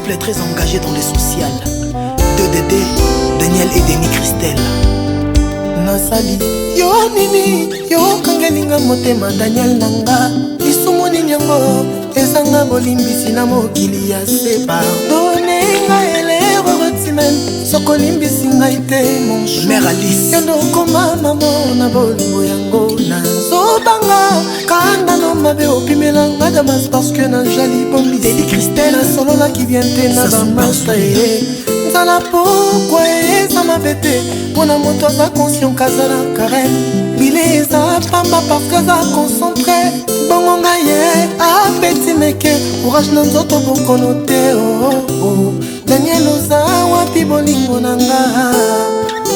couple très engagé dans le social. 2DD, Daniel et Denis Christelle. Nasali yo nini yo kangelinga motema Daniel nanga lisumu nini yango ezanga bolimbisi na mokili ya se pardonne nga elero rotimen soko limbisi ngai te mon chou Mère Alice yondo koma mamo na bolingo yango nazobanga kanda no mabe opimelanga damas parce que na jali bombi Deli Christelle solo la qui vient te na bamasa nzala pokwa eza mabe te mpona moto aza conscient kazala karen bile eza pamba parce que aza concentré bongo ngai ye apeti meke courage na nzoto bokono te Daniel oza wapi bolingo na nga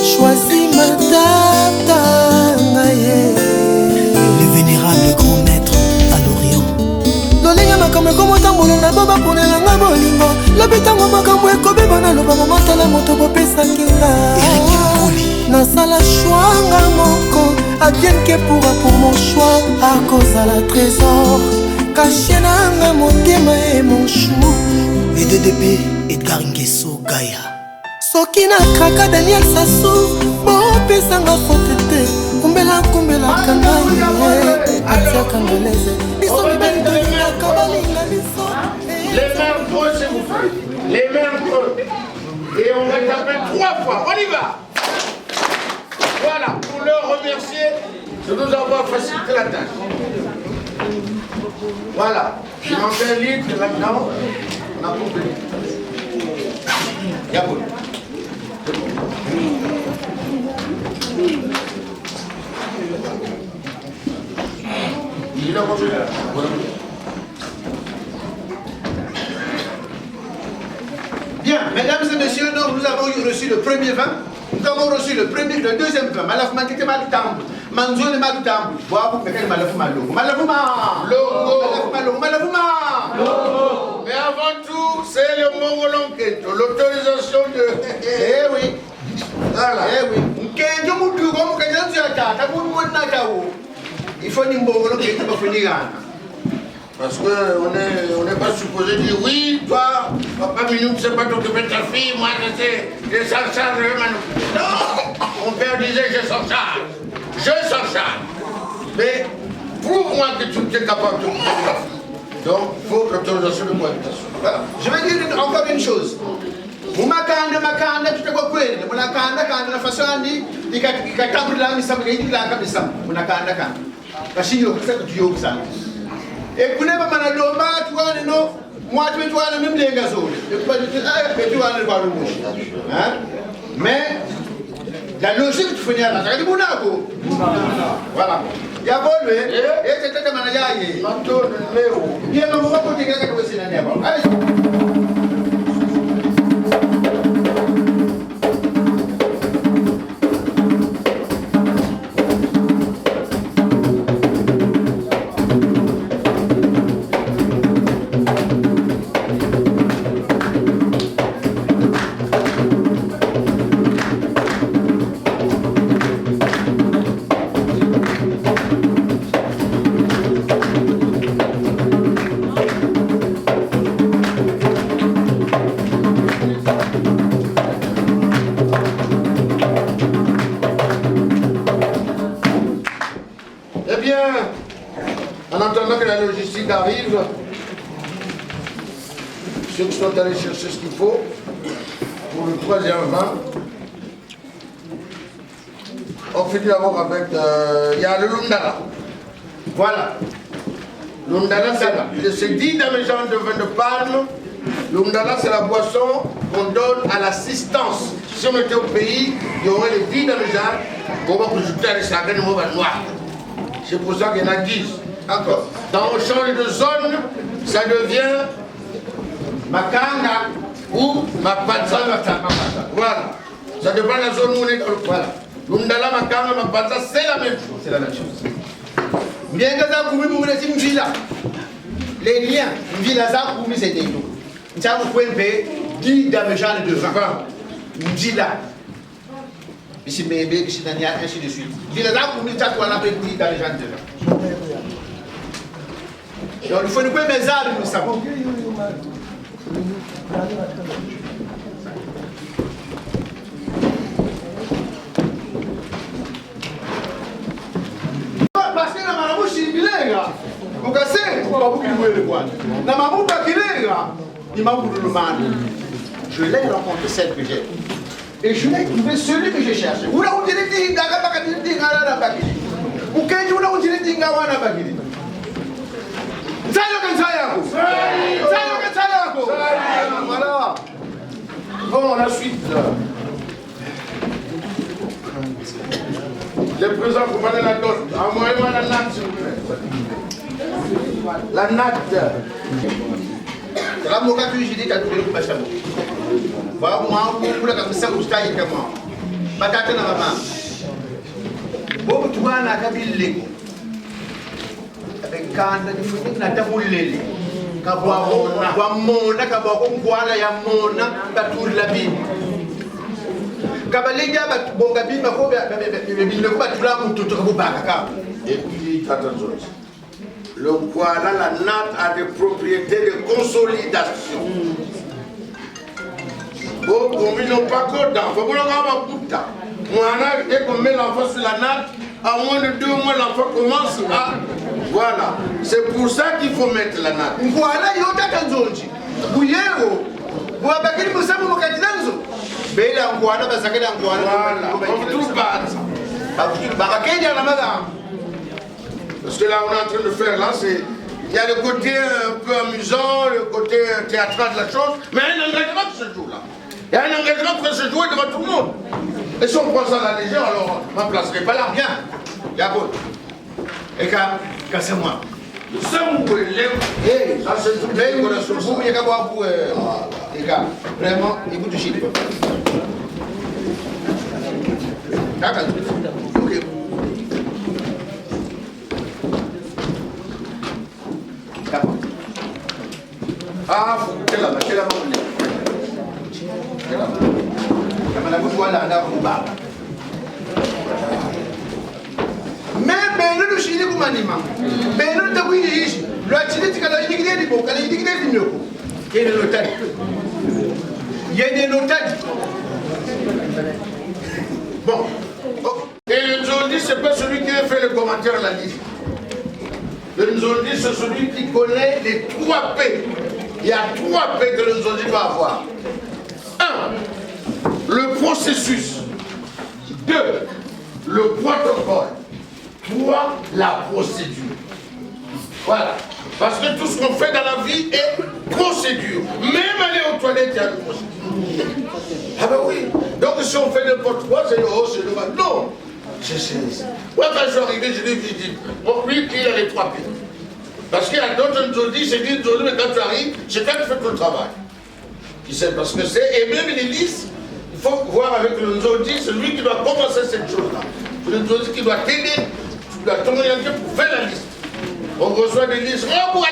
choisi matata ngai ye le vénérable grand maître à l'Orient lolinga makambo ekomotambola na bo baponelanga bolingo lobi ntango makambo ekobeba naloba momatala moto bopesaki nga nasala shwanga moko advienne que pourra pour mon choix à cause à la trésor caché nanga motema e mon chou les 2DP Edgar Ngeso Gaïa soki na kraka Daniel Sassou bopesanga fote te kumbelaka ngai atiaka ngoleze biso mibali tolingaka balinga biso les mains creux s'il vous plaît les mains creux et on va taper 3 fois on y va. Voilà, pour leur remercier de nous avoir facilité la tâche. Voilà, il manque un litre maintenant, on a compris. Yabou. Il a compris. Bien, mesdames et messieurs, donc nous avons reçu le premier vin. Nous avons reçu le deuxième vin. Malafuma qui était mal tambour. Manzo ne mal tambour. Bois mais quel malafuma logo. Malafuma logo. Malafuma logo. Mais avant tout, c'est le Mongolon Kento. L'autorisation de. Eh oui. Voilà. Eh oui. Kento Moutou, comme Kento Tiaka, Taboumou Nakao. Il faut une Mongolon Kento pour finir. Parce qu'on n'est pas supposé dire oui, toi, papa Minou, c'est pas t'occuper de ta fille, moi je s'en charge, non, mon père disait je s'en charge. Mais prouve-moi que tu es capable de t'occuper de ta fille. Donc, il faut l'autorisation de cohabitation. Voilà. Je vais dire encore une chose. Mumakanda tutakokwenda munakanda la façon andi ikatambula misamu ikilanga misamu munakanda bashingiro kusaka tuyokusanga ekuneba manalomba tuwane no mwatu tuwane mimlenga zole tuwane kwa rumushi mais la logique tu finis là ça bunako voilà ya bolwe et tete manajaye mato leo yema mwako tingaka kwa sina neba. Arrive, ceux qui sont allés chercher ce qu'il faut pour le troisième vin. On finit d'abord avec il y a le Lundala. Voilà. Lundala, c'est 10 demi-jeans de vin de palme. Lundala, c'est la boisson qu'on donne à l'assistance. Si on était au pays, il y aurait les 10 demi-jeans pour ajouter à les sagas de mauvais noir. C'est pour ça qu'il y en a 10. Encore. Quand on change de zone, ça devient Makanga ou Mapanza. Voilà. Ça dépend de la zone où on est. Voilà. Lundala, Makanga, Mapanza, c'est la même chose. C'est la même chose. Bien que ça, vous voulez une villa. Les liens, une villa, ça, vous c'est des loups. Ça, vous pouvez payer 10 demi-jeans de vin. Une villa. Ici, bébé, ici, Daniel, ainsi de suite. Villa, ça, vous pouvez payer 10 demi-jeans de vin. Donc il faut nous mettre mes armes, nous savons. Parce que la marabout chimbilega, vous cassez, vous pas vous qui voulez le voir. La marabout pas qui il m'a voulu le mal. Je l'ai rencontré, celle que j'ai. Et je l'ai trouvé celui que j'ai cherché. Vous l'avez dit, vous l'avez dit, voilà. Bon, la suite. Le président, vous prenez la dot. Envoyez-moi la natte, s'il vous plaît. La natte. C'est la moka que j'ai dit qu'à tout le monde. Voilà, moi, vous voulez que ça vous taille comme moi. Patate na maman. Bon, tu vois, on a kabile lego. Avec kanda, il faut que tu aies boulé. Kabwa mona, kabwa kumbuana ya mona, batur la bine. Kabalenga bonga bine, bako bine ko batula mututu ko bakaka. Et puis, attention. Le voilà, la natte a des propriétés de consolidation. Bon, comme ils n'ont pas qu'au dents, il faut que l'on ait un bout de temps. Dès qu'on met l'enfant sur la natte, à moins de 2 mois, l'enfant commence à... Voilà. C'est pour ça qu'il faut mettre la natte. Voilà, il y a un tanzonji. Bouyero. Boabakiri Moussamou Mokatidanzo. Bela Ngwana, Basakela Ngwana. Voilà. On trouve pas ça. Barakenya la madame. Parce que là, on est en train de faire, là, c'est... Il y a le côté un peu amusant, le côté théâtral de la chose, mais il y a un engagement qui se joue là. Il y a un engagement qui se joue devant tout le monde. Et si on prend ça à la légère, alors on ne placerait pas là. Bien. Yabo. Et quand c'est moi. Ça, vous pouvez l'aimer. Ça, c'est tout. Mais vous il y a qu'à voir pour les gars. Vraiment, écoute, je d'accord. Ok. D'accord. Ah, quelle maman. Mais ben le chili comme anima. Ben le tabou yishi. Le chili tika la yigide di boka, la yigide di mioko. Il y a des notaires. Il y a des notaires. Bon. Et le Nzondi, c'est pas celui qui a fait le commentaire à la liste. Le Nzondi, c'est celui qui connaît les 3 P. Il y a 3 P que le Nzondi doit avoir. 1. Le processus. 2. Le protocole. 3. La procédure. Voilà. Parce que tout ce qu'on fait dans la vie est procédure. Même aller aux toilettes, il y a une procédure. Ah ben oui. Donc si on fait n'importe quoi, c'est le haut, c'est le bas. Non. Moi, quand je suis arrivé, je lui ai dit, bon, lui, il a les 3 P. Parce qu'il y a d'autres Nzondi, c'est dit Nzondi, mais quand tu arrives, c'est toi qui fais tout le travail. Tu sais, parce que c'est, et même les listes, il faut voir avec le Nzondi, c'est lui qui doit commencer cette chose-là. C'est le Nzondi qui doit t'aider, tu dois t'orienter pour faire la liste. On reçoit des listes, oh,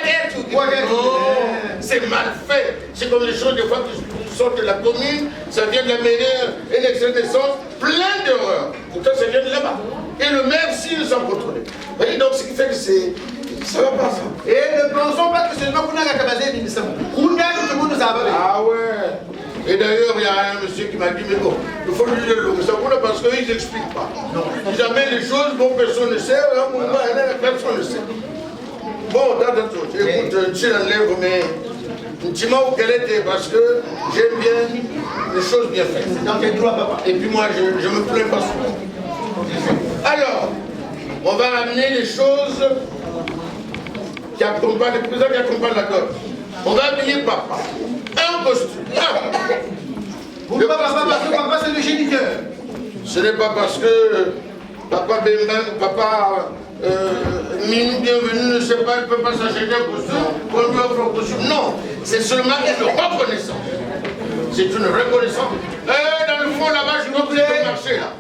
c'est mal fait. C'est comme les choses, des fois, qui sortent de la commune, ça vient de la mairie, un excès d'essence, plein d'erreurs. Pourtant, ça vient de là-bas. Et le maire, s'il s'en contrôle. Et donc, ce qui fait que c'est... Ça va pas, ça. Et ne pensons pas que c'est seulement qu'on a cabasé, mais tout le monde nous a avalé. Ah ouais. Et d'ailleurs, il y a un monsieur qui m'a dit, mais bon, il faut lui dire le ça parce qu'ils n'expliquent pas. Non. Ils amènent les choses, bon, personne ne sait, personne ne sait. Bon, écoute, tu l'enlèves, mais dis-moi où qu'elle était, parce que j'aime bien les choses bien faites. C'est dans tes droits, papa. Et puis moi, je me plains pas souvent. Alors, on va amener les choses qui accompagnent, les présents qui accompagnent la dot. On va habiller papa. Un costume. Pourquoi papa? Parce que papa, c'est le géniteur. Ce n'est pas parce que papa Bemban, papa Minou bienvenu ne sait pas, il ne peut pas s'acheter un costume, qu'on lui offre un costume. Non, c'est seulement une reconnaissance. C'est une reconnaissance. Dans le fond là-bas, je vois que vous êtes au marché là.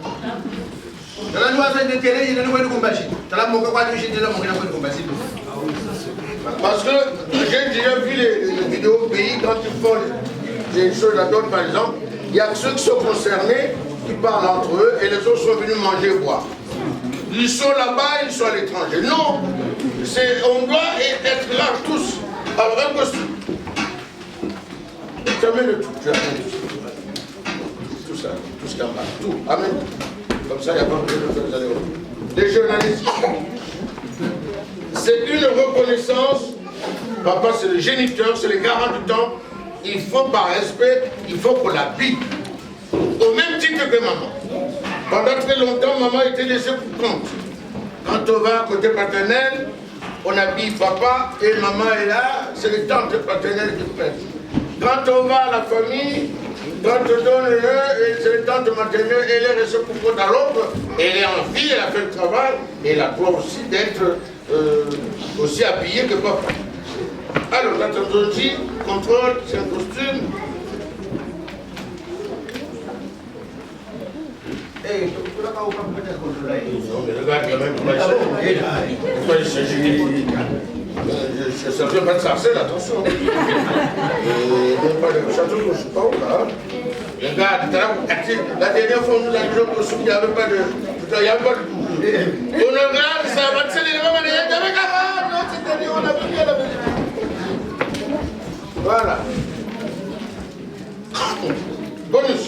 Parce que j'ai déjà vu les vidéos au pays quand ils font des choses à d'autres par exemple, il y a ceux qui sont concernés qui parlent entre eux et les autres sont venus manger et boire. Ils sont là-bas, ils sont à l'étranger. Non, on doit être là tous. Alors un costume. Tu amènes le tout, tu amènes tout ça, tout ce qu'il y a en bas, tout, amène. Comme ça, il n'y a pas besoin de faire des Les journalistes, c'est une reconnaissance. Papa, c'est le géniteur, c'est le garant du temps. Il faut, par respect, il faut qu'on l'habille. Au même titre que maman. Pendant très longtemps, maman était laissée pour compte. Quand on va côté paternel, on habille papa et maman est là, c'est les tantes paternelles qui prennent. Quand on va à la famille, quand on donne c'est les tantes maternelles, elle est restée pour compte à l'autre, elle est en vie, elle a fait le travail, et elle a droit aussi d'être aussi habillée que papa. Alors, la tendologie, contrôle, c'est un costume. Non, mais regarde quand même pourquoi il s'agit. Ça ne vient pas de sarcelle, attention. Même pas de château que je suis pas où là. Regarde, la dernière fois, nous avions reçu, il n'y avait pas de. Il n'y avait pas de. On regarde, ça va te céder, il y avait non, c'est-à-dire, on a vu à la maison. Voilà. Bonus.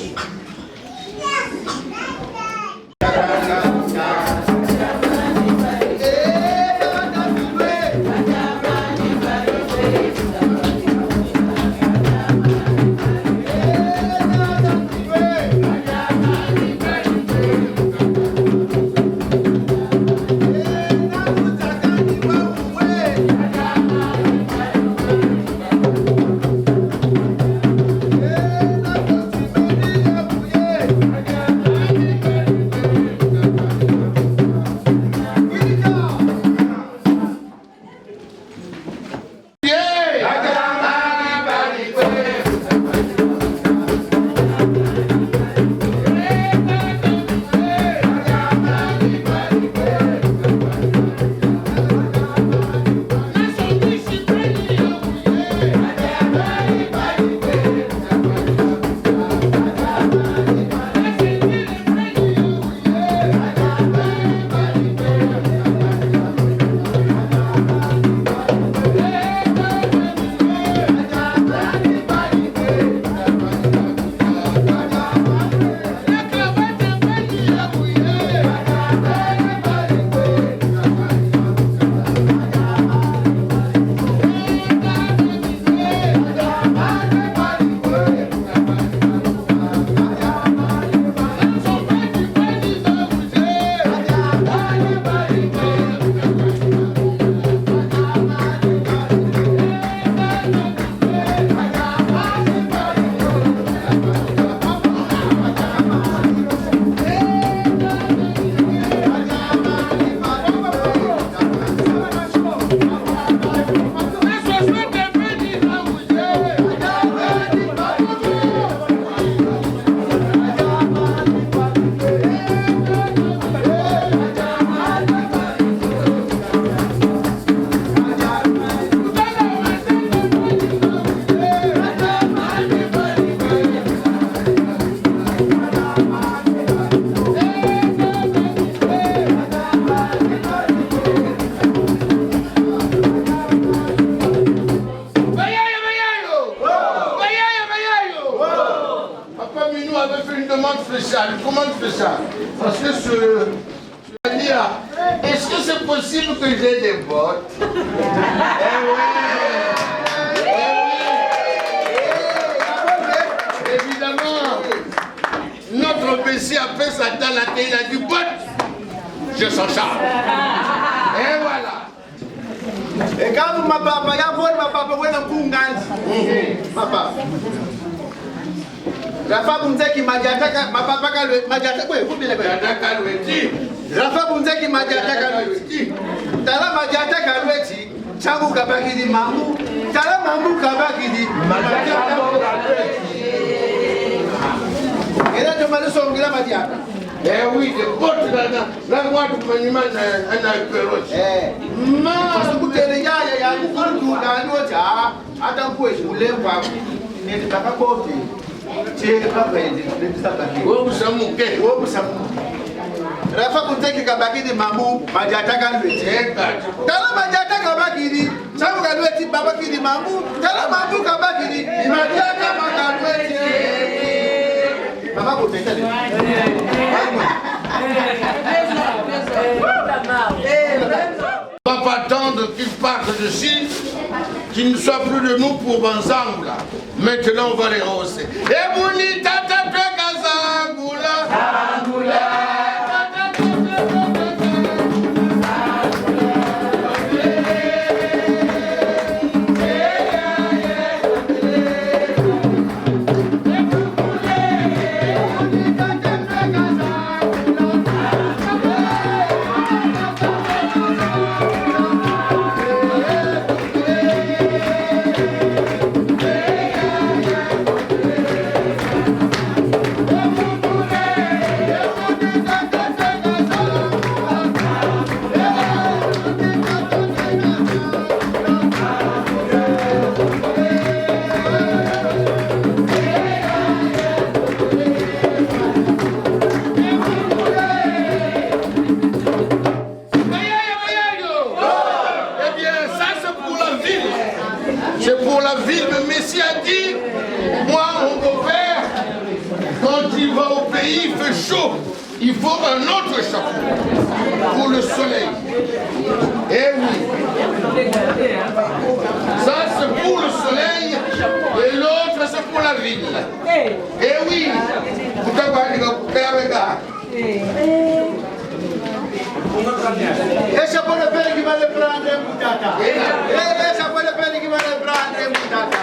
Est-ce que c'est possible que j'ai des bottes? Évidemment, notre Messie a fait ça dans la tête, il a dit bottes, je s'en charge. Et voilà. Et quand ma papa, il y a bon ma papa, il y a un papa. Rafa Bunzeki Majataka, ma papa Majataka, vous bien Rafa Bunzeki Majataka, Tala Majataka, Chabu Kabakidi Mamou, Tala Mamou Kabakidi, et là, je m'en suis dit, Madiaka. Eh oui, des bottes là, moi, tout le monde a un perroche. Parce que les gars, il y a beaucoup de gens attends, vous voulez voir, mais pas porter. C'est pas vrai, c'est pas vrai. Où vous savez, Rafa Kunteki Kabaki di Mambu, Majataka Lweti. Tala Majata Kabaki di, Samu Kalweti Babaki di Mambu, Tala Mambu Kabaki di, Majata Makalweti. Mama Kunteki. On va pas attendre qu'ils partent de Chine, qu'ils ne soient plus de nous pour ensemble. Maintenant, on va les rehausser. Et Bouni Tata Kazangula. Il faut un autre chapeau pour le soleil. Eh oui. Ça c'est pour le soleil et l'autre c'est pour la ville. Eh oui. Et chapeau le père qui va le prendre un boutata. Et chapeau le père qui va le prendre un boutata.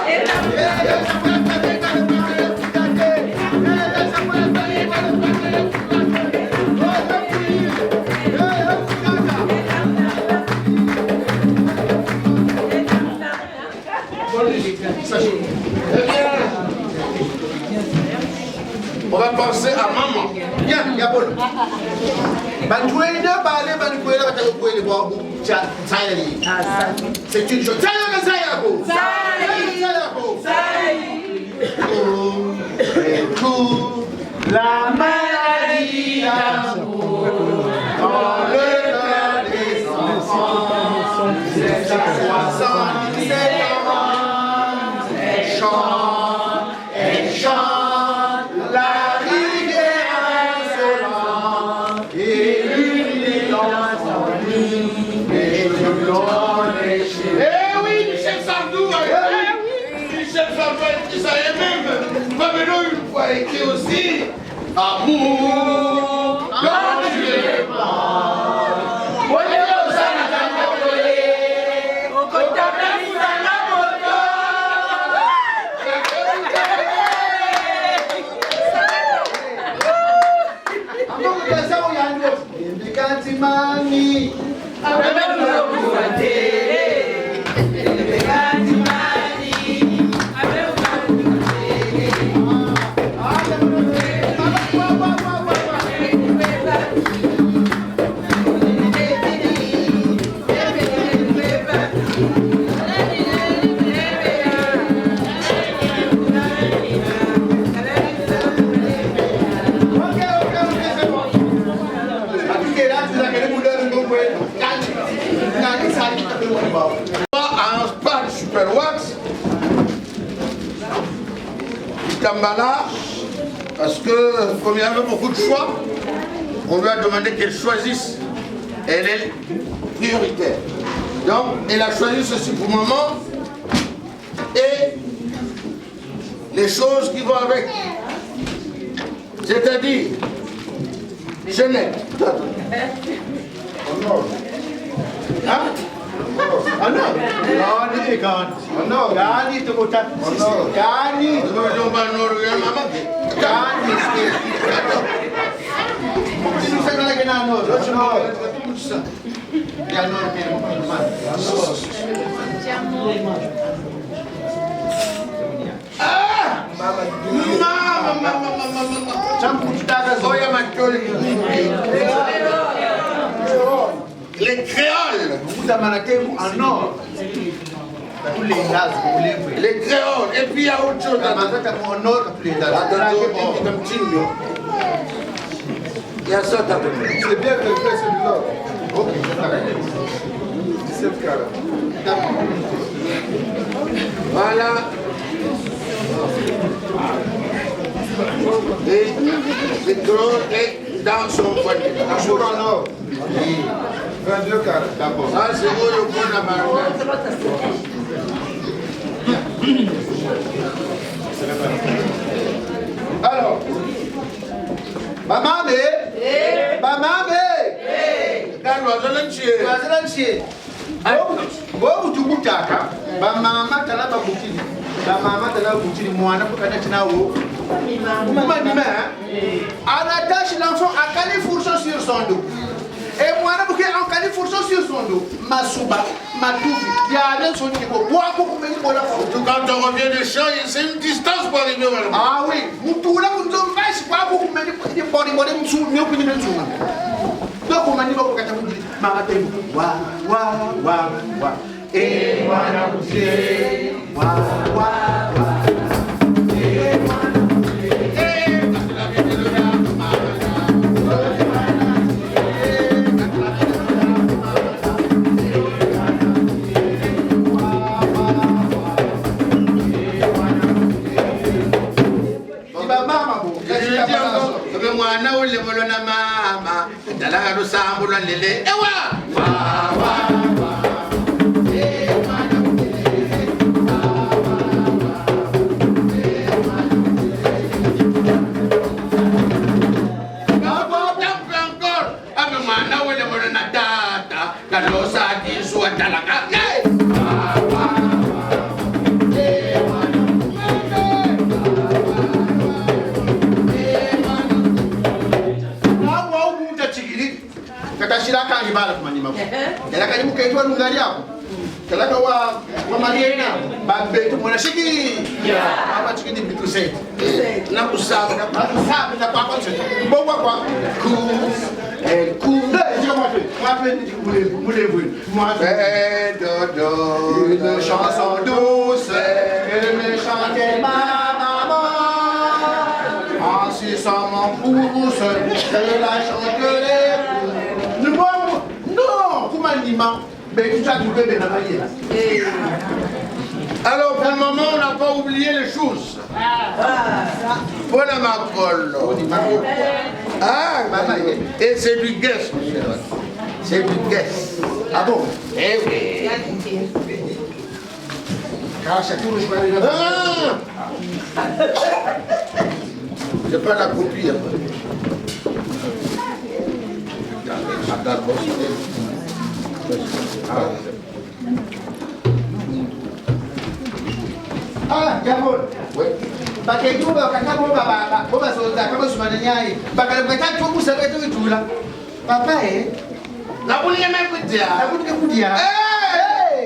On va penser à maman. Bien, Yabol. C'est une chose. La maladie d'amour dans le cœur des enfants, c'est à 77 ans, elle chante la rivière insolente et une dans lui, et je donne les chiens. Eh oui, Michel Sardou, Michel Sardou, qui ça est même, Pamelo une fois écrit aussi, amour, quand tu es mort. Mami, un spa de Super Wax, Kambala, parce que comme il y avait beaucoup de choix, on lui a demandé qu'elle choisisse. Elle est prioritaire. Donc, elle a choisi ceci pour maman et les choses qui vont avec. C'est-à-dire, Jeannette. hein? Ah non, Gani, tu botas. Gani, Sino sa talaga na ano? Yan o, les créoles. Les créoles. Et puis il y a autre chose. Il y a ça, t'as donné. C'est bien que je fais celui-là. Ok, je t'arrête. 17 carats. Voilà. Et le gros est dans son poignet. Un jour en or. 22 carats. D'accord. Ça, c'est où le bon amaranth. Alors, maman, Dans l'oiseau entier. Waziranchie. Bobu tukutaka bamama tala babukini bamama tala babukini mwana pokana tinawo kumanima on attache l'enfant à califourchon sur son dos et mwana buke en califourchon sur son dos masuba matufi ya ne son niveau wako kumeni bola Quand on revient des champs, c'est une distance pour arriver au Malabo. ah oui mutula kunzombashi wako kumeni body body msu nyo kunini msu donc on m'a dit qu'on va wa et voilà wa mwana ule molona mama ndalanga lusambulwa lele ewa encore ame mwana ule molona tata kalosa diswa ndalanga shira kangi bala kumanyima ko kala kanyi mukaitwa nungari yako kala ka wa mariena ba betu mwana shiki ya baba chikini bitu set na kusaba na kwa kwa mbongwa kwa ku ku ndio mwape ni mulevu dodo une chanson douce elle me chantait ma maman en suçant mon pouce elle a chanté alors pour le moment on n'a pas oublié les choses. Bon à ma colle. Ah, et c'est du guess. C'est du guess. Ah bon? Eh oui. C'est pas la copie. Ah, Gabon. Oui. Pakai tu kakak boba soza kama sumananyai. Bakale bakati tu kusaka tu itula. Papa La boule est même kudia. La boule est kudia.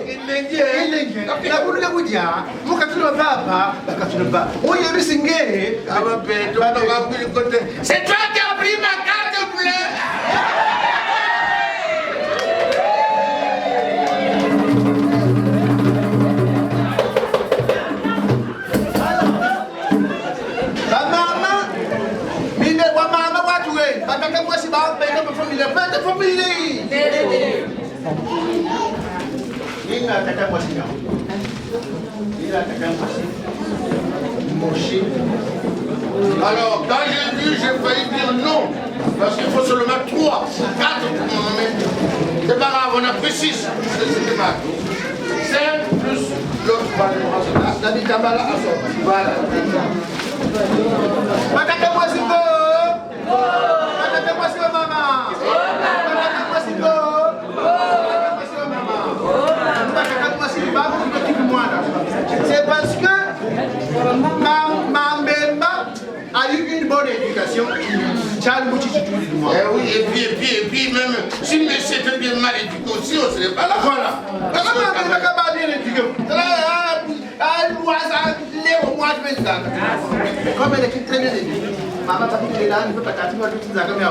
Ilenge. La boule est kudia. Mukatula papa, bakatula ba. Oye bisinge. Aba peto ba kuli kote. C'est toi qui as pris ma carte bleue. Alors, quand j'ai vu, j'ai failli dire non. Parce qu'il faut seulement 3, 4 pour m'en mettre. C'est pas grave, on a pris 6. C'est pas 5 plus l'autre. Voilà. C'est parce que ma Mbemba a eu une bonne éducation. Eh oui, et puis même, si monsieur était bien mal éduqué aussi, on serait pas là. Voilà. Parce que ma Mbemba pas bien éduqué. Comme elle est très bien éduquée. Maman t'a dit que là, ne peut pas t'attirer tout ça comme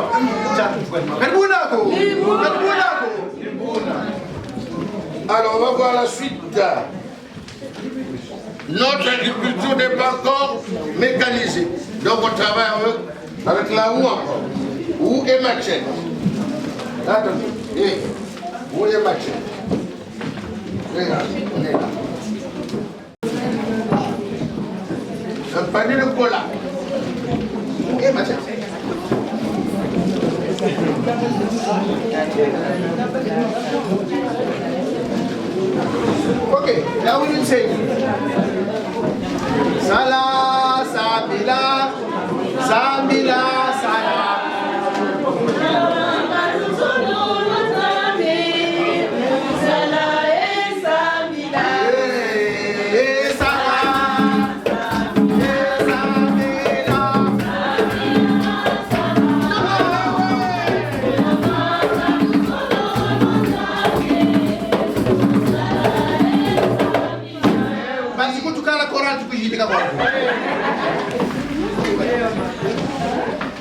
alors, on va voir la suite. Notre agriculture n'est pas encore mécanisée. Donc, on travaille avec la roue encore. Où est Machette? Attendez. Où est Machette? Regarde, on est là. Un panier de cola. Où est Machette? Ok, là où il sait. Sala, Sabila, Sabila, Sala.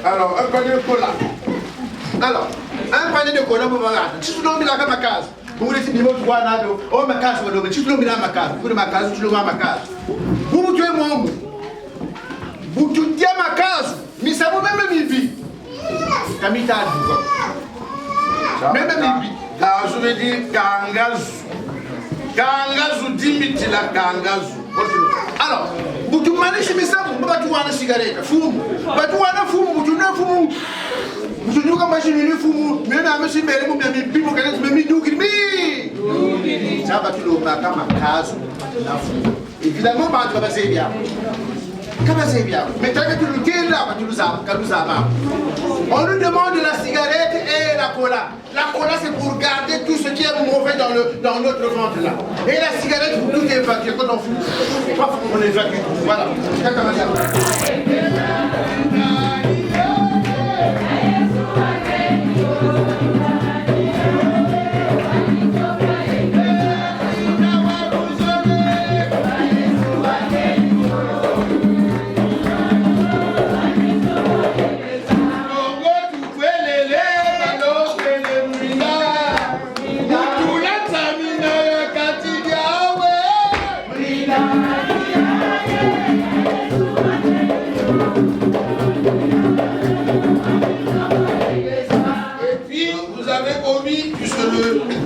Alors, un panier de cola. Alors, un panier de cola, vous voyez, si tu l'as mis dans ma case, vous voulez dire, oh ma case, si tu l'as mis dans ma case, vous ma case, tu l'as mis dans ma case. Vous vous tuez moi, vous tuez ma case, mais ça vous même vie. Kamita, même vie. Car je veux dire, Kangazu. Kangazu, dimiti la Kangazu. Alors, vous tu manez chez mes sables, vous ne pouvez pas une cigarette, fume. Pas tout un fume, vous ne fume. Vous ne pouvez pas une fume. Mais on a monsieur Bélé, vous avez mis pour qu'elle me douille. Ça va tout le monde à ma case. Évidemment, on va se bien. Comment c'est bien? Mais tant que tu nous dis là, tu nous as. On nous demande la cigarette et la cola. La cola, c'est pour garder tout ce qui est mauvais dans notre ventre là. Et la cigarette, pour tout évacuer. Quand on fume, on évacue tout. Voilà.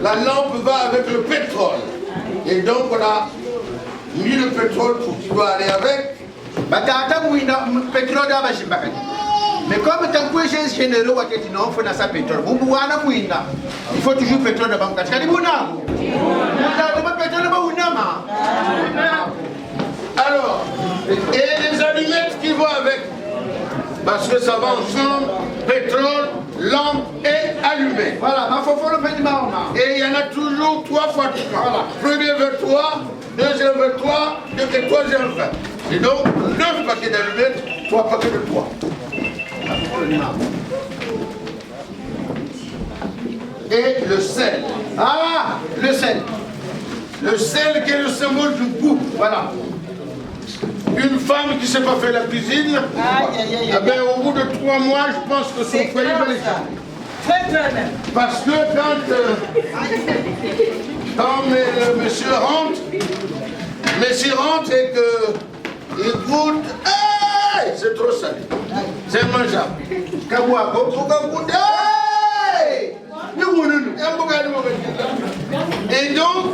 La lampe va avec le pétrole. Et donc on a mis le pétrole pour qu'il doit aller avec. Mais comme tant que j'ai généreux, il faut ça pétrole. Il faut toujours pétrole de banque. Alors, et les allumettes qui vont avec. Parce que ça va ensemble, pétrole, lampe et allumé. Voilà, il faut le pétrole. Et il y en a toujours 3 fois 3. Voilà. Premier vers 3, deuxième vers 3, et troisième vers. Et donc, 9 paquets d'allumettes, 3 paquets de 3. Et le sel. Ah, le sel. Le sel qui est le symbole du goût. Voilà. Une femme qui ne sait pas faire la cuisine, eh bien, au bout de 3 mois, je pense que son foyer va les faire. Parce que quand monsieur rentre et qu'il goûte, hey, c'est trop salé. C'est mangeable. Et donc,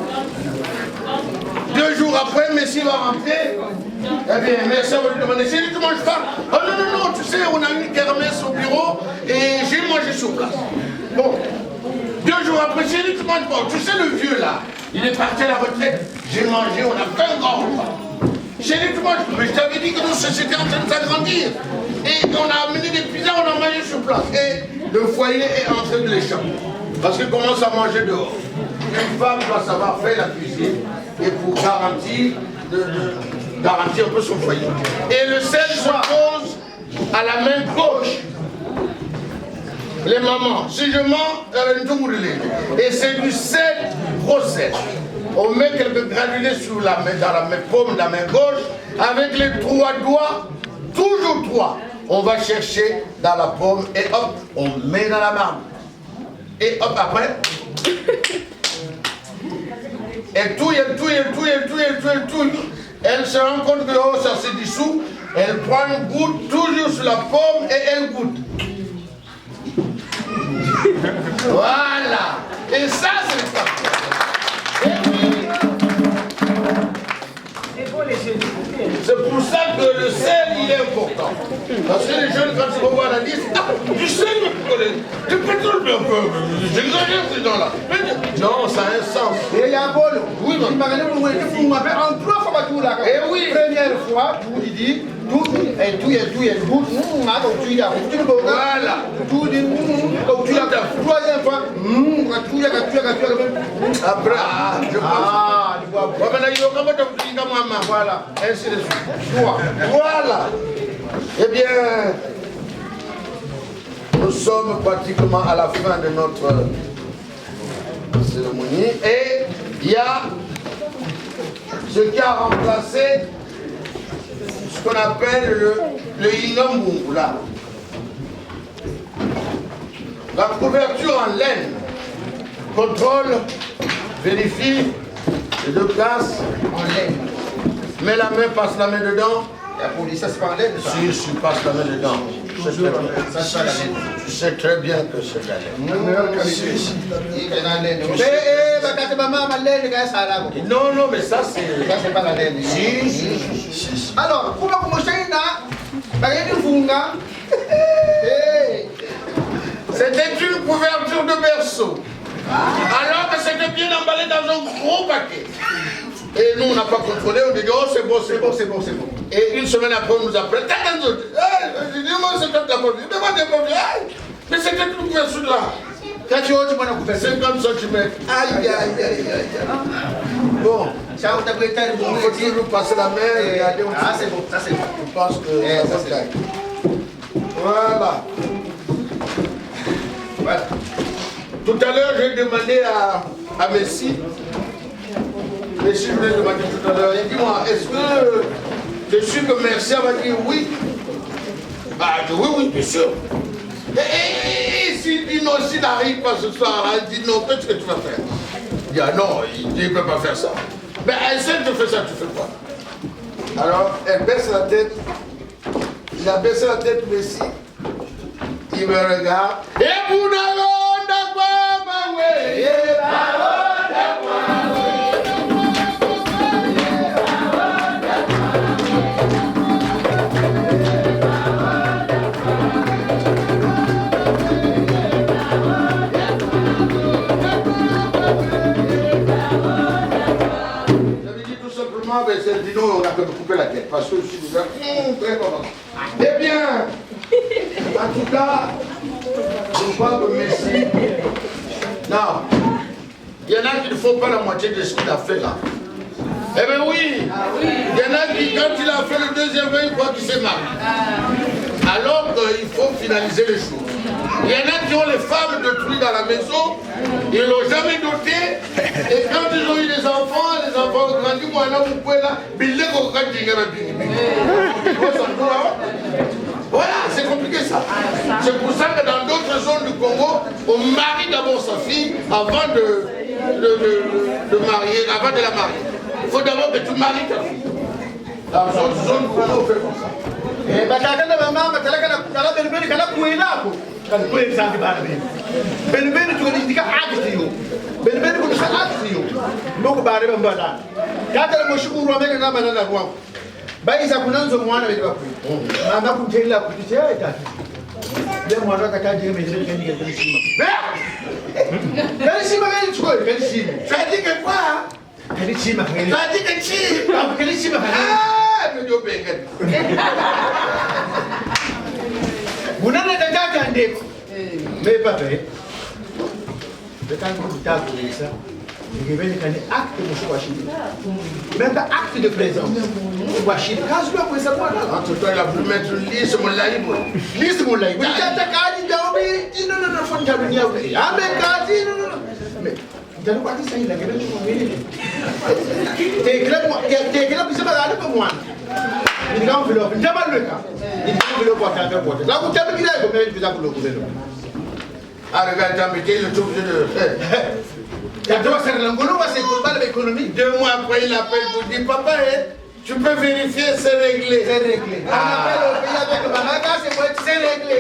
2 jours après, Messie va rentrer. Eh bien, mais ça va lui demander, c'est lui qui mange pas. Oh non, tu sais, on a eu une kermesse au bureau et j'ai mangé sur place. Bon, 2 jours après, c'est lui qui mange pas. Tu sais, le vieux là, il est parti à la retraite. J'ai mangé, on a fait un grand repas. C'est lui qui mange. Mais je t'avais dit que notre société est en train de s'agrandir. Et on a amené des pizzas, on a mangé sur place. Et le foyer est en train de l'échapper. Parce qu'il commence à manger dehors. Une femme doit savoir faire la cuisine et pour garantir un peu son foyer. Et le sel se pose à la main gauche. Les mamans, si je mens, et c'est du sel, gros sel. On met quelques granulés sur la main, dans la main paume de la main gauche, avec les 3 doigts, toujours 3. On va chercher dans la paume et hop, on met dans la marbre. Et hop, après, elle touille. Elle se rend compte que oh, ça se dissout. Elle prend une goutte toujours sur la paume et elle goûte. Voilà. Et ça, c'est le parti. C'est pour ça que le sel, il est important. Parce que les jeunes, quand ils vont voir la liste, ah, du sel, du pétrole, j'exagère ces gens-là. Non, ça a un sens. Et il y a un bol. Oui, il m'a regardé pour moi, en 3 fois, tout là. Et oui. Première fois, tout, il dit, tout, et tout, Voilà. Tout, troisième fois, Après, je pense. Voilà, ainsi de suite. Voilà. Eh bien, nous sommes pratiquement à la fin de notre cérémonie et il y a ce qui a remplacé ce qu'on appelle le Inambungu là. La couverture en laine contrôle, vérifie les deux places En laine. mets la main, passe la main dedans. La police, ça se pas en laine, ça. Si, passe la main dedans. Ça se pas la laine. Tu sais très bien que c'est la laine. Meilleure qualité. Il est dans laine. Non, mais ça c'est... Ça, c'est pas la laine. Si. Alors, pour commencer, C'était une couverture de berceau. Alors que c'était bien emballé dans un gros paquet. Et nous, on n'a pas contrôlé, on dit, oh, c'est bon. Et une semaine après, on nous appelle, dis-moi, c'est quoi ta papier? Mais c'était une couverture là. 50 cm. Aïe. Bon, ça, on t'a prêté on continue de passer la main, regardez. Ah, c'est bon, ça c'est bon. Je pense que ça va bien. Voilà. Tout à l'heure, j'ai demandé à Messi. Messi, je l'ai demandé tout à l'heure. Il dit, moi, est-ce que je suis que Merci va dire oui? Bah, oui, bien sûr. Et s'il dit non, s'il n'arrive pas ce soir, il dit non, qu'est-ce que tu vas faire? Il dit, ah non, il ne peut pas faire ça. Mais essaie de faire ça, tu fais quoi? Alors, elle baisse la tête. Il a baissé la tête, Messi. Il me regarde. Et vous n'avez c'est dit non, on a que me couper la tête parce que je suis déjà très content. Eh bien, en tout cas, je crois que Messi. Non, il y en a qui ne font pas la moitié de ce qu'il a fait là. Eh bien oui, il y en a qui, quand il a fait le deuxième vœu, il croit qu'il s'est marié. Alors qu'il faut finaliser les choses. Il y en a qui ont les femmes détruites dans la maison, ils ne l'ont jamais doté, et quand ils ont eu les enfants ont grandi, moi, là, vous pouvez là, voilà, c'est compliqué ça. C'est pour ça que dans d'autres zones du Congo, on marie d'abord sa fille avant de marier, avant de la marier. Il faut d'abord que tu maries ta fille. Dans d'autres zones du Congo, on fait comme ça. Et bah, quand maman, tu as acte de présence. En tout cas, il a voulu mettre une liste sur mon libre. Liste mon libre. Ah, regarde, il est obligé de faire. 2 mois après, il appelle pour dire, papa, tu peux vérifier, c'est réglé. C'est réglé. On appelle au pays avec le Managa, c'est réglé.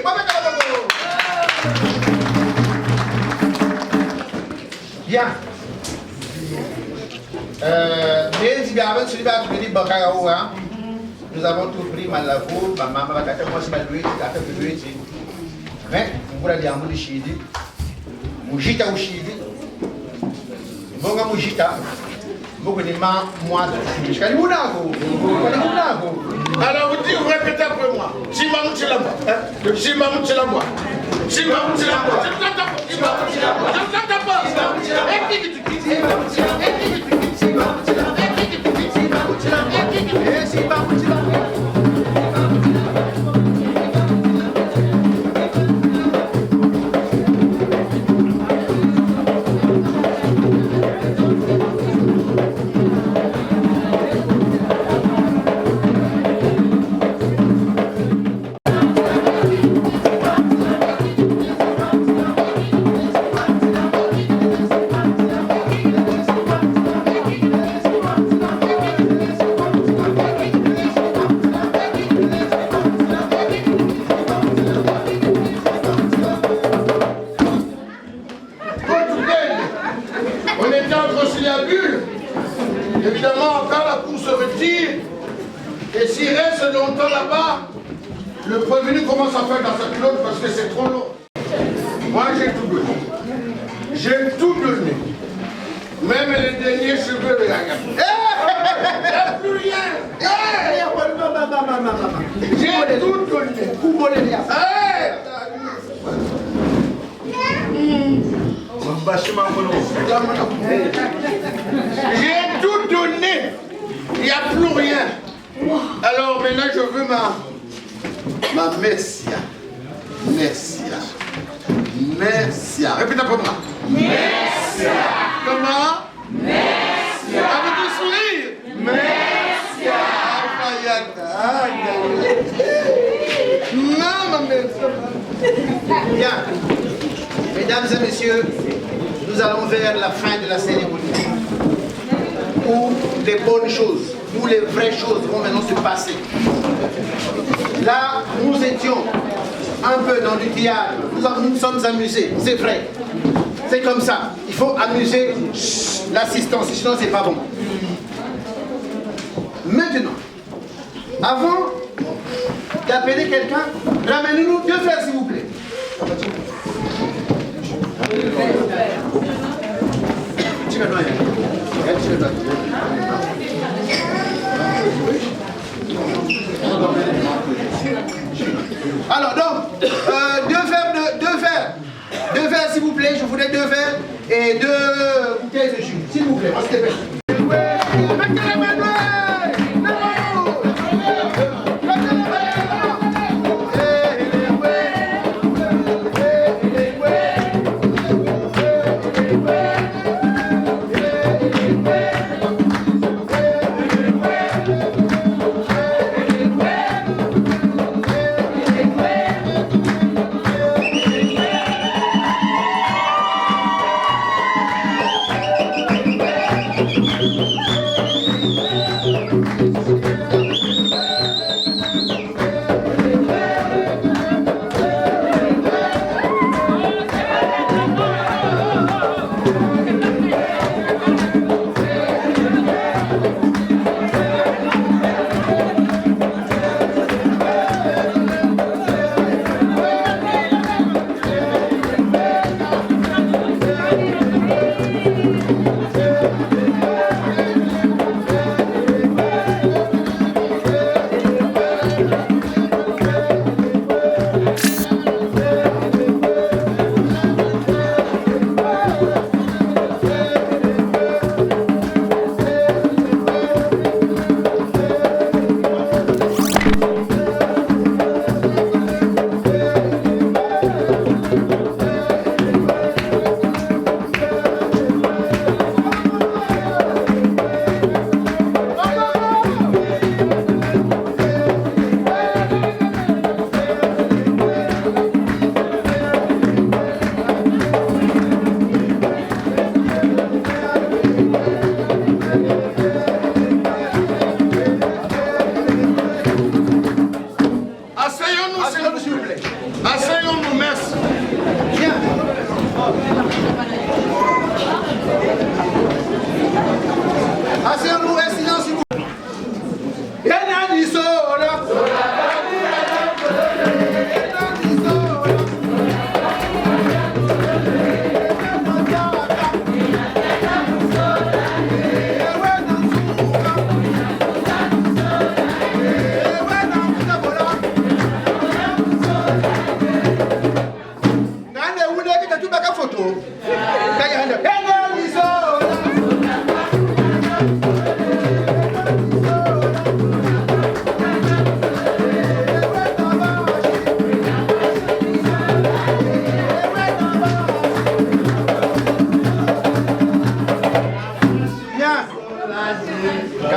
Bien. Nous avons tout pris, Malavou, ma maman va t'attaquer, moi c'est ma louée, mais on va dire à mon chidi, Mujita ou chidi, Bonga Mujita, beaucoup de mains, moi, je suis Mounago. Alors vous dites, vous répétez après moi. Si Mamou tu la bois. Si Mamou tu la bois. Si Mamou tu la bois. Je ne t'entends pas. Si Mamou tu la bois. Je ne t'entends pas. Si Mamou tu la bois. Si Mamou tu la bois. Si Mamou tu la bois. Si Mamou tu la bois. Si Mamou tu la bois. Évidemment, quand la cour se retire, et s'il reste longtemps là-bas, le prévenu commence à faire dans sa culotte parce que c'est trop long. Moi, j'ai tout donné. J'ai tout donné. Même les derniers cheveux, regardez. J'ai plus rien. J'ai tout donné. J'ai tout donné. Il n'y a plus rien. Alors maintenant je veux ma messia. Messia. Messia. Répétez pour moi. Messia. Comment? Messia. Avec du sourire. Messia. Non, ma messia. Bien. Mesdames et messieurs, nous allons vers la fin de la cérémonie. Où les bonnes choses, où les vraies choses vont maintenant se passer. Là, nous étions un peu dans du théâtre, nous nous sommes amusés, c'est vrai. C'est comme ça, il faut amuser l'assistance, sinon c'est pas bon. Maintenant, avant d'appeler quelqu'un, ramenez-nous 2 frères s'il vous plaît. Alors donc, 2 verres s'il vous plaît, je voudrais 2 verres et 2 bouteilles de jus, s'il vous plaît, s'il te plaît.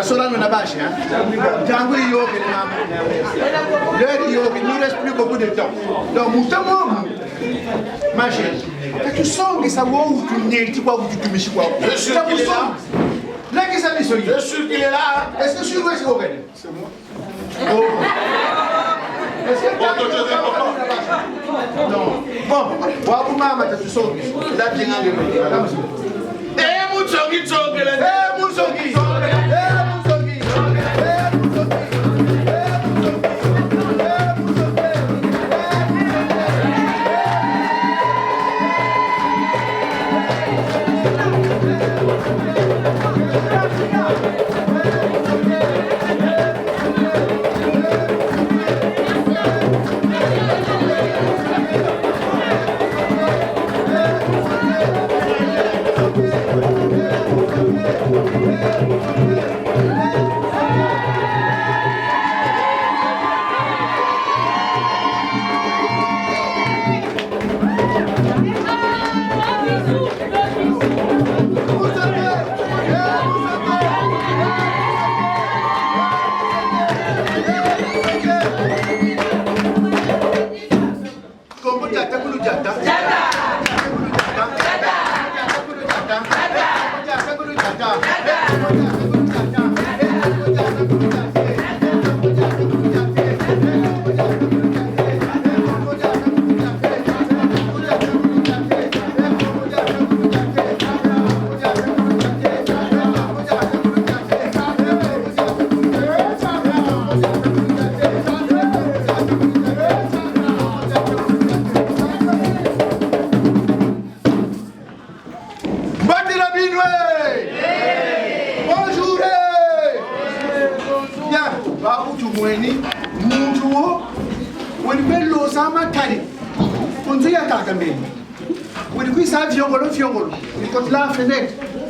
Basola nous n'a pas cher. Django yo que il ne reste plus beaucoup de temps. Donc Moutamo, ma chérie, tu sens que ça va où tu n'es pas où tu me suis quoi. Je suis là. Là qui ça dit je suis qu'il est là. Est-ce que je suis où c'est OK? C'est moi. Est-ce que non. Bon, pour maman tu sens là bien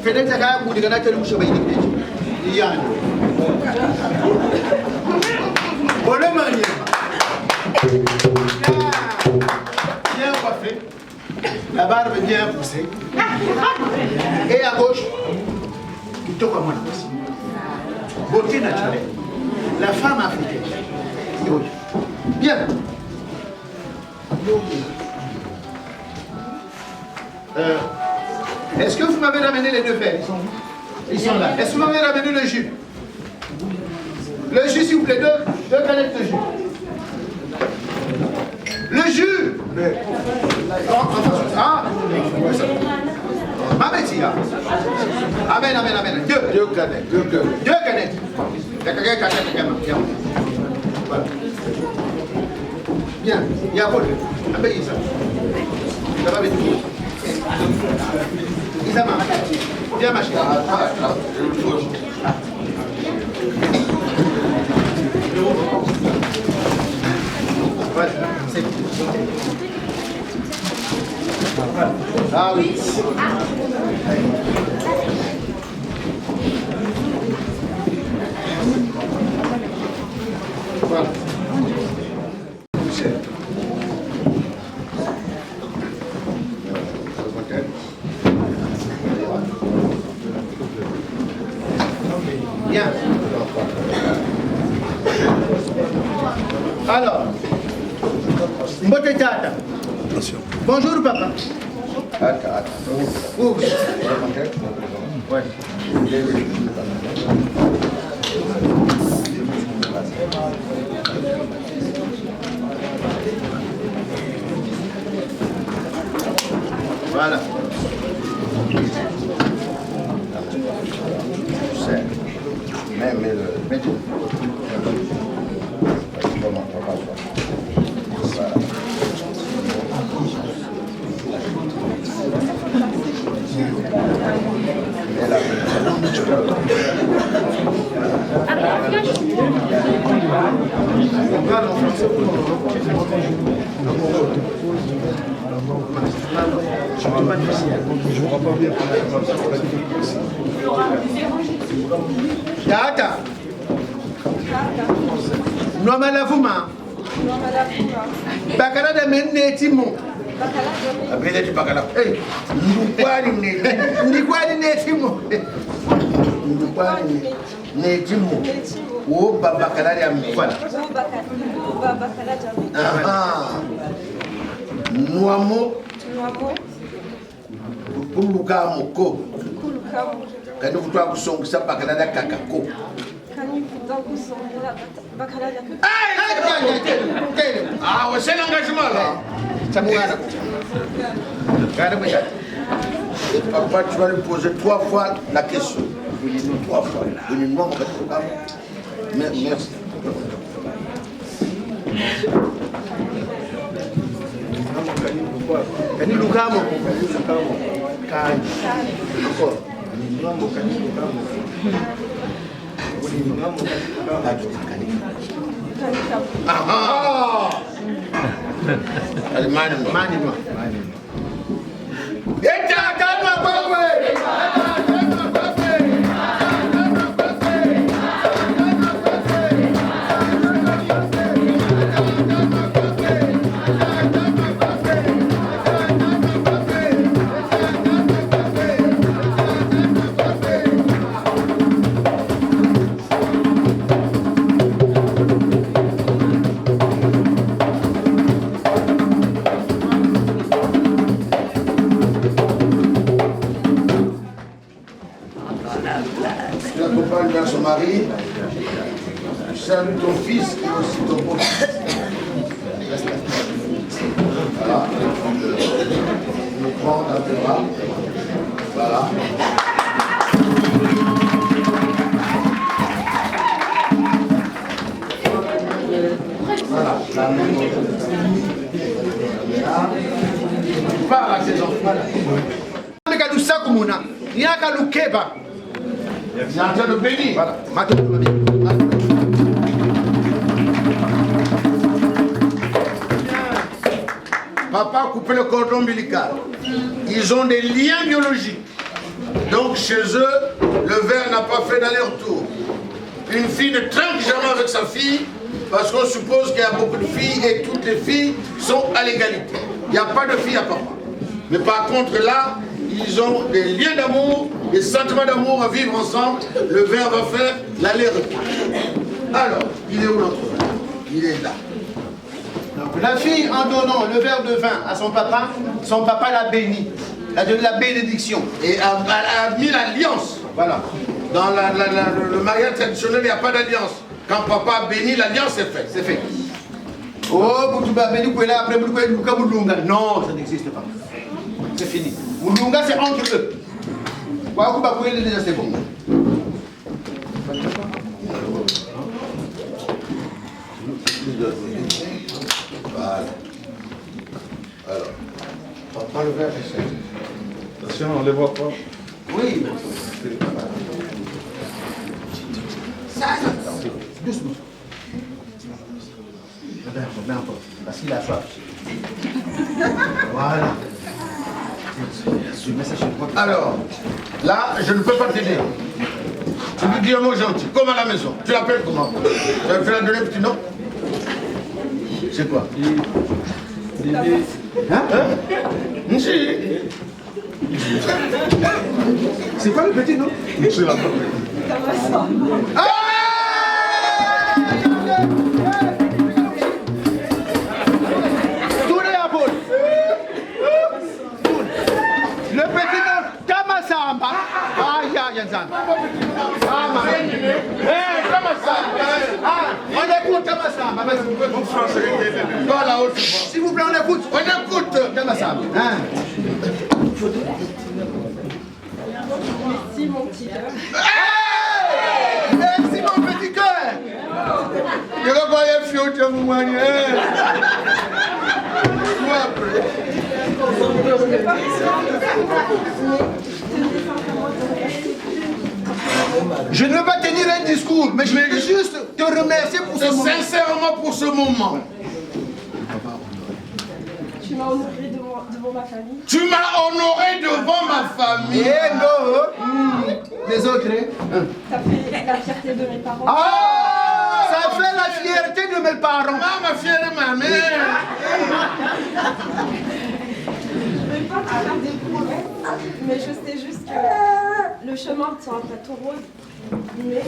fenêtre kaya kudi kana tele musho bayini iyana bole manye bien coiffé la barbe bien poussée et à gauche kitoko mwana beauté naturelle la femme africaine bien est-ce que vous m'avez ramené les deux verres? Ils sont là. Est-ce que vous m'avez ramené le jus? Le jus, s'il vous plaît, deux canettes de jus. Le jus! Ah! Ma bêtise. Amen, amen, amen. Deux canettes. Deux canettes. Voilà. Bien. Il y a Paul. Appelle ça. Ça va vite. Isa mama, viens ma chérie. Voilà, c'est bon. Ah oui. Voilà. Bien. Alors, Mbote Tata. Bonjour papa. Où? Ouais. Voilà. Tata. No malavuma. Bakala de menetimo. Abele di bakala. Eh, ndikwani netimo. quoi Netimo. Ou Babakala Diamé. Voilà. Nouamo. Kuluka Moko. Quand vous trouvez que son Bakala Kakako. Ah, ouais, c'est l'engagement là. Papa, tu vas lui poser 3 fois la question. 3 fois. Merci. Son mari, tu salues ton fils et aussi ton beau-fils. Voilà. Le prends dans tes bras. Voilà. Voilà. La main. Parle à tes enfants. Il y a qu'à le keba. Il est en train de bénir. Voilà. Maintenant, Papa a coupé le cordon ombilical. Ils ont des liens biologiques. Donc chez eux, le verre n'a pas fait d'aller-retour. Une fille ne trinque jamais avec sa fille parce qu'on suppose qu'il y a beaucoup de filles et toutes les filles sont à l'égalité. Il n'y a pas de filles à papa. Mais par contre là, ils ont des liens d'amour, des sentiments d'amour à vivre ensemble. Le verre va faire l'aller-retour. Alors, il est où l'autre verre? Il est là. donc, la fille, en donnant le verre de vin à son papa l'a béni. Elle a donné la bénédiction. Et a mis l'alliance. Voilà. Dans le mariage traditionnel, il n'y a pas d'alliance. Quand papa bénit, l'alliance est faite. C'est fait. Oh, tu vas bénir pour là, après, non, ça n'existe pas. C'est fini. Moulunga, c'est entre eux. Déjà, c'est bon. Voilà. Alors, on prend le verre. Attention, on ne les voit pas. Oui. Doucement. Bien encore. Parce qu'il a soif. Voilà. Alors, là, je ne peux pas t'aider. Tu lui dis un mot gentil, comme à la maison. Tu l'appelles comment? Tu vas faire donner un petit nom? C'est quoi? Hein? C'est quoi le petit nom? Le petit nom, Tamasamba. On écoute Tamasamba. Pas la haute. S'il vous plaît, on écoute. On écoute. Tamasamba. Merci mon petit cœur. Merci mon petit cœur. Je vais voir les filles au moi. Je ne veux pas tenir un discours, mais je veux juste te remercier pour ce moment. Sincèrement pour ce moment. Tu m'as honoré devant ma famille. Tu m'as honoré devant ma famille. Les autres, hein? Ça fait la fierté de mes parents. Ah, ça fait la fierté de mes parents. Ma fière de ma mère. Je ne vais pas te faire des promesses, mais je sais juste que le chemin ne sera pas tout rose, mais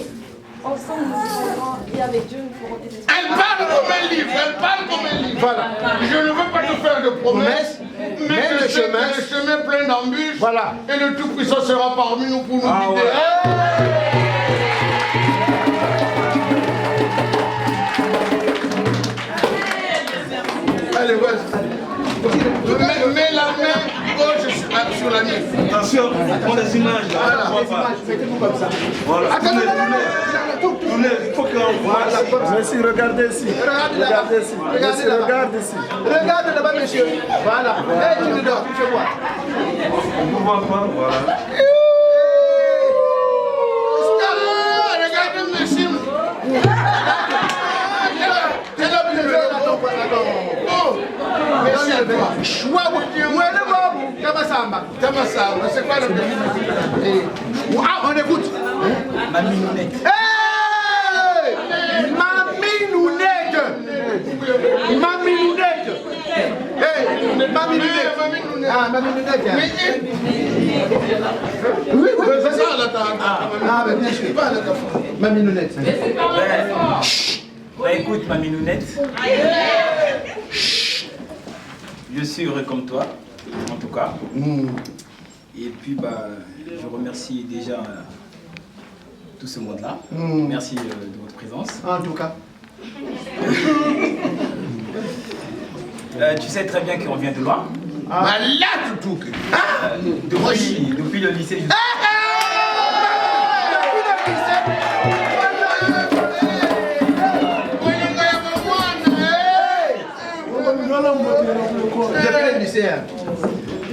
ensemble nous irons loin et avec Dieu nous ferons des espoirs. Elle parle comme un livre, elle parle comme un livre. Voilà. Je ne veux pas te faire de promesses, mais le chemin plein d'embûches. Voilà. Et le Tout-Puissant sera parmi nous pour nous guider. Ouais. Allez, vas-y. Mets la main gauche sur la mienne. Attention, prends les images là. Voilà. Mettez-vous comme ça. Voilà. Attendez, Tournez, il faut qu'on voit. Merci, regardez ici. Regardez là-bas. Regardez ici. Regardez là-bas. Regarde ici. Regardez là-bas, monsieur. Voilà. Hey, tu dors, tu fais quoi? On ne voit pas, voilà. Regardez, monsieur. Tamasamba, c'est quoi le pays? Ah, on écoute. Mamie Nounette. Hey! Mamie Nounette. Mamie Nounette. Hey, Mamie Nounette. Ah, Mamie Nounette. Oui, c'est ça. Ah, ben bien sûr. Mamie Nounette. Bah écoute, Mamie Nounette, je suis heureux comme toi, en tout cas. Et puis, bah, je remercie déjà tout ce monde-là. Merci de votre présence. En tout cas. Tu sais très bien qu'on vient de loin. Malade tout. Depuis le lycée.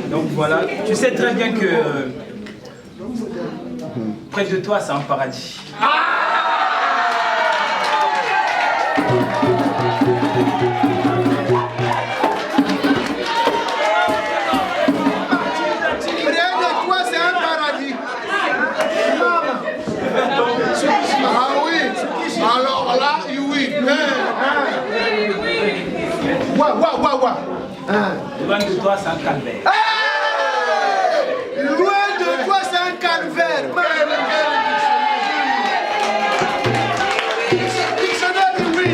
Donc voilà, tu sais très bien que près de toi, c'est un paradis. Près de toi, c'est un paradis. Ah oui. Alors là, oui. Waouh. Loin de toi, c'est un calvaire. Loin de toi, c'est un calvaire. Dictionnaire, oui.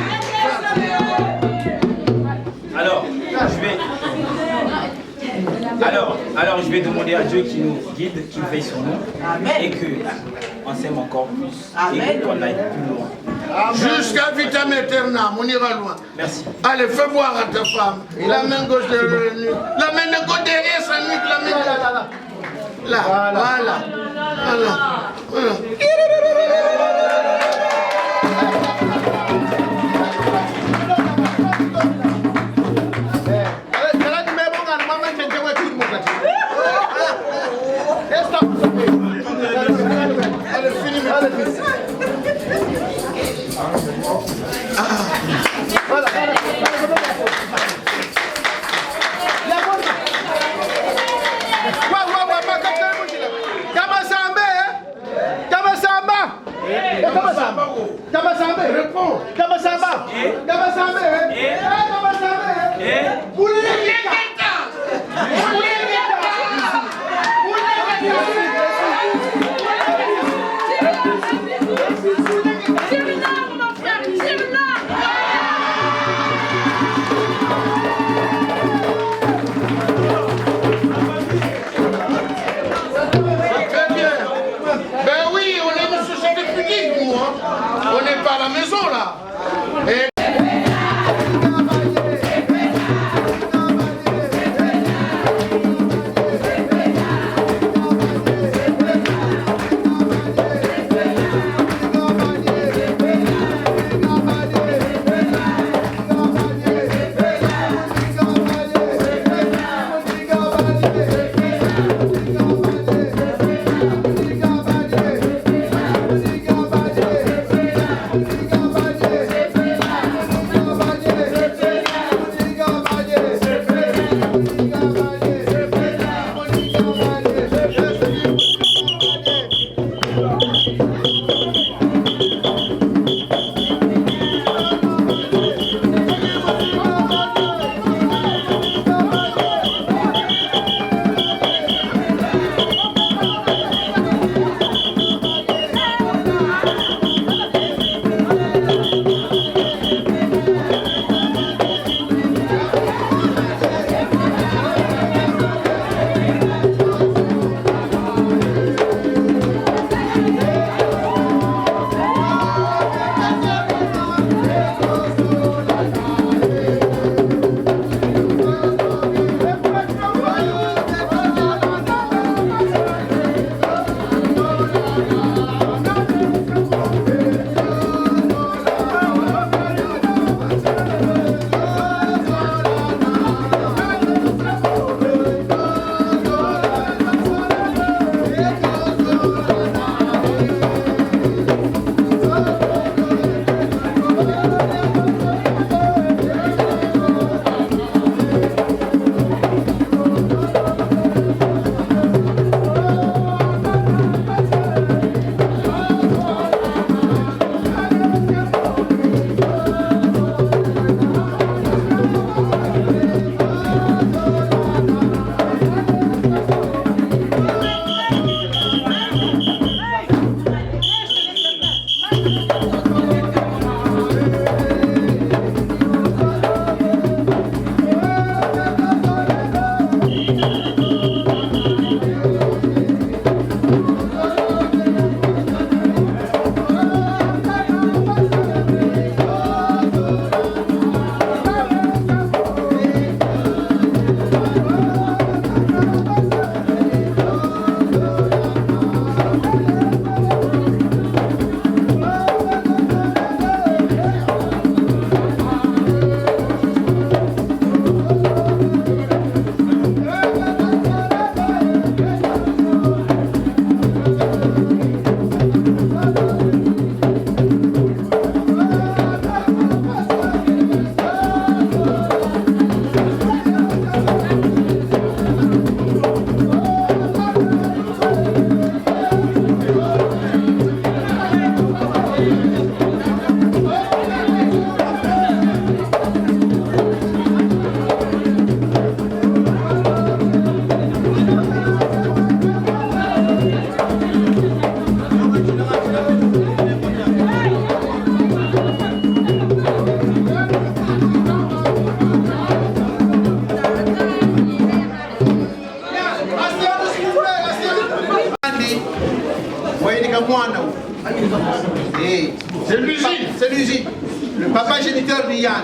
Alors, je vais demander à Dieu qui nous guide, qui veille sur nous, et qu'on s'aime encore plus, et qu'on aille plus loin. Jusqu'à vitam aeternam, on ira loin. Merci. Allez, fais boire à ta femme. La main gauche derrière la nuque. La main de gauche derrière sa nuque. La main là. Voilà. Allez, finis. Voilà. On n'est pas à la maison là. Et C'est l'usine. C'est l'usine. Le papa géniteur de Yann.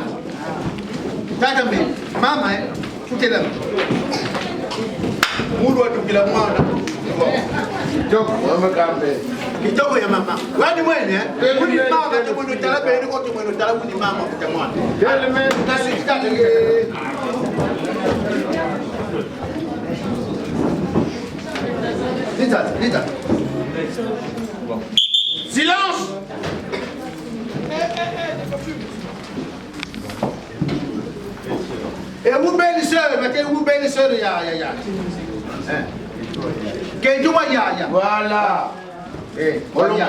Takame, maman, tout est là. Moulou a tout la moine. Donc, on me camper. Kitoko ya mama. Wani mwene, kuni mama to mwono tala be ko to mwono tala kuni mama kuta mwana. Quel même Lita. silence. Et vous belle sœur, mais vous belle sœur ya. Kenjo wa ya. Voilà. Ya.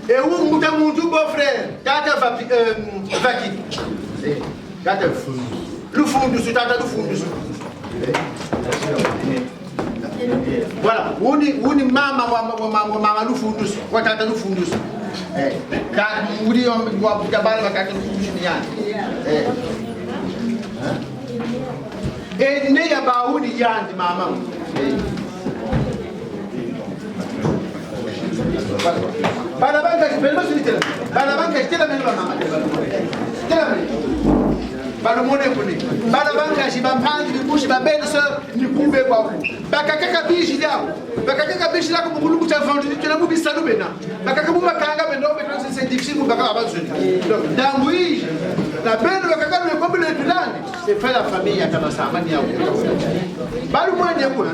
Et vous muta mutu beau frère, tata vaki. Tata le fond dessus, tata le fond dessus. Voilà, uni mama wa mama le fond dessus, wa tata le fond dessus. Ka uri wa bala ka le fond dessus yani. Et ne ya ba uni yani mama. Balabanka, je la mets maman. Balabanka, je vais prendre une bouche, ma belle-sœur, ni pouvez pas. Bakaka biche là. Bakaka biche là, comme vous le vendu, tu l'as oublié ça, nous maintenant. Bakaka Boubakanga, mais non, mais c'est difficile pour Bakaka avancer. Donc, dans oui, la belle Bakaka, le peuple de Tulan, c'est fait la famille à Tamasa, Mania. Balou-moi, Niakou.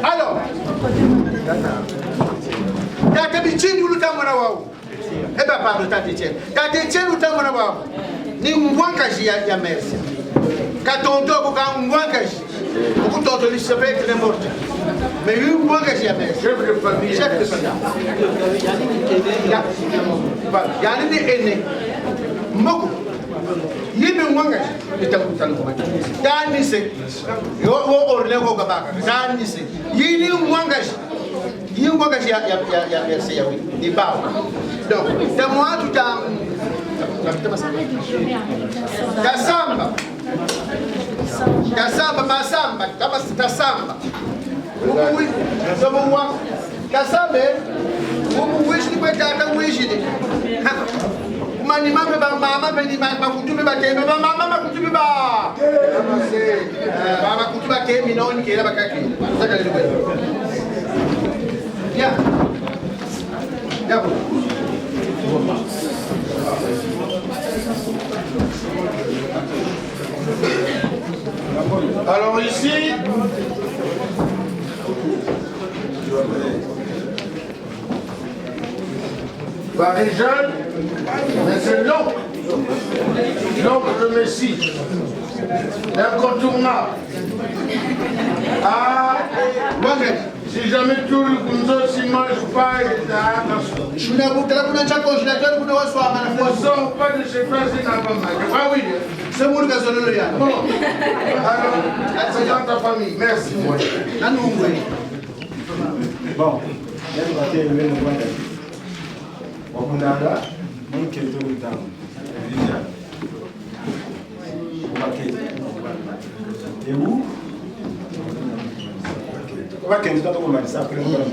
Alors, Tata Bichini ou le Tamanawao? Eh bien, pardon, Tata Etienne. Tata Etienne ou Tamanawao? Ni Mwankaji ya merci. Katonto, Bouka Mwankaji. Beaucoup d'autres listes se fait très mortes. Mais lui, Mwankaji ya merci. Chef de famille. Chef de famille. Yanni ni aîné. Moko. Yimi Mwankaji. Dani se. Yo orne ko kabaka. Dani se. Yini Mwankaji. Yini Mwankaji ya merci ya oui. Ni ba. Donc, c'est moi tout à Kasamba. Kasamba masamba, kama kasamba. Umu somo wa Kasamba. Umu wish ni kwenda hata wish ni. Mani mama ba mama beni mama kutume ba keme ba mama kutume ba. Mama kutume ba keme non kela ba kake. Saka le kwenda. Bien. D'accord. Alors ici, Paris jeune, mais c'est l'oncle de Messie, incontournable. Ah, si jamais tout le monde s'y mange pas, Je ne vous congélateur, vous ne recevez ne sort pas de chez toi, c'est pas mal. Ah oui, c'est moi qui ai le lien. bon. Alors, c'est dans ta famille, merci. Bon, wakundaga munketo mutamu vija wakete ebu wakete tutato kumalisa kule mwana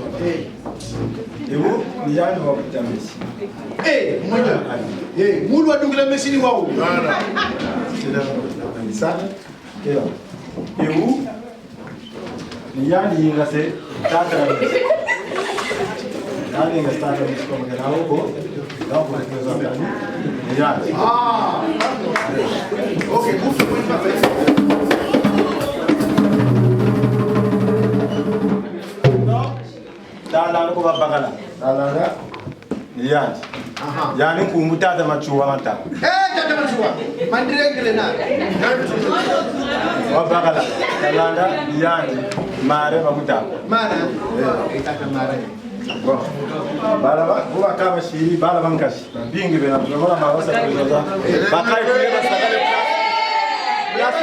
ebu ni yani wakutamisi Mwenye mulu wa dungula mesini wao. tena kumalisa kero ebu ni yani ingase tatara yani ingase tatara kwa mgana huko donc on est dans un yani Ah, ok, vous pouvez pas faire. Talala ko babagala talala yani yani kumutata machuwa mata Tata Machua, mandire kelena. babagala talala yani mare bamuta Mana, tata mare. bon balaba buba kama shiri balaba nkashi bingi bena bora mabasa kuzoza bakai kueba sagale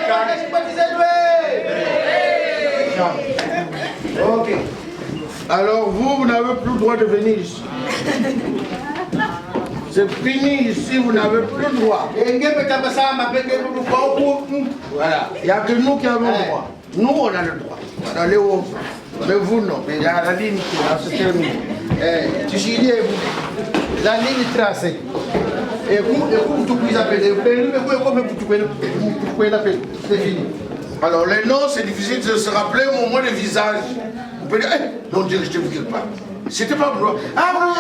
place Ok. Alors vous n'avez plus le droit de venir ici. C'est fini ici, vous n'avez plus le droit. Voilà, il n'y a que nous qui avons le droit. Nous, on a le droit. Allez au... Mais vous, non. Mais il y a la ligne qui est là, c'est terminé. Tu dis, la ligne tracée. Et vous, tout vous appelez. C'est fini. Alors, les noms, c'est difficile de se rappeler, mais au moins les visages. On peut dire, on dirait que je t'ai vu quelque part. C'était pas moi. Ah, voilà.